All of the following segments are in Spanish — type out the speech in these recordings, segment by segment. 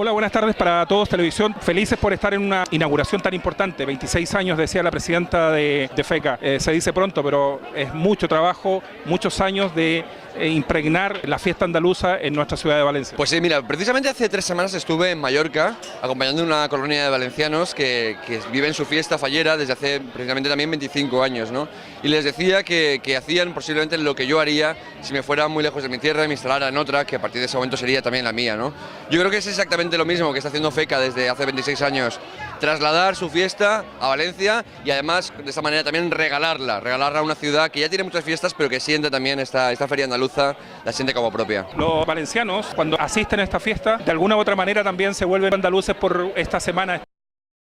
Hola, buenas tardes para todos, televisión. Felices por estar en una inauguración tan importante. 26 años, decía la presidenta de FECA. Se dice pronto, pero es mucho trabajo, muchos años de impregnar la fiesta andaluza en nuestra ciudad de Valencia. Pues sí, mira, precisamente hace 3 semanas estuve en Mallorca acompañando a una colonia de valencianos que viven su fiesta fallera desde hace precisamente también 25 años, ¿no? Y les decía que hacían posiblemente lo que yo haría si me fuera muy lejos de mi tierra y me instalara en otra, que a partir de ese momento sería también la mía, ¿no? Yo creo que es exactamente lo mismo que está haciendo FECA desde hace 26 años, trasladar su fiesta a Valencia y además de esa manera también regalarla a una ciudad que ya tiene muchas fiestas pero que siente también esta feria andaluza, la siente como propia. Los valencianos, cuando asisten a esta fiesta, de alguna u otra manera también se vuelven andaluces por esta semana.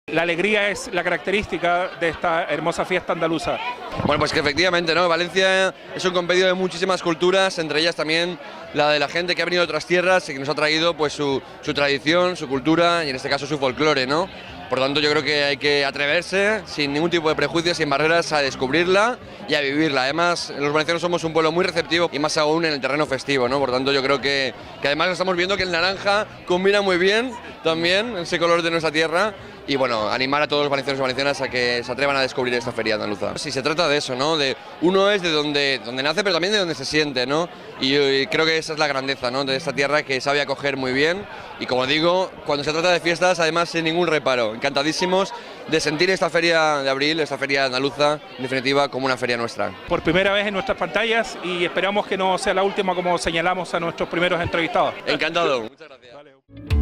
La alegría es la característica de esta hermosa fiesta andaluza. Bueno, pues que efectivamente, ¿no? Valencia es un compendio de muchísimas culturas, entre ellas también la de la gente que ha venido de otras tierras y que nos ha traído pues su tradición, su cultura y en este caso su folclore, ¿no? Por lo tanto, yo creo que hay que atreverse, sin ningún tipo de prejuicios, sin barreras, a descubrirla y a vivirla. Además, los valencianos somos un pueblo muy receptivo y más aún en el terreno festivo, ¿no? Por lo tanto, yo creo que además estamos viendo que el naranja combina muy bien también ese color de nuestra tierra. Y bueno, animar a todos los valencianos y valencianas a que se atrevan a descubrir esta feria andaluza. Sí, se trata de eso, ¿no? Uno es de donde nace, pero también de donde se siente, ¿no? Y creo que esa es la grandeza, ¿no? De esta tierra que sabe acoger muy bien. Y como digo, cuando se trata de fiestas, además sin ningún reparo. Encantadísimos de sentir esta feria de abril, esta feria andaluza, en definitiva, como una feria nuestra. Por primera vez en nuestras pantallas y esperamos que no sea la última, como señalamos a nuestros primeros entrevistados. Encantado. Muchas gracias. Vale.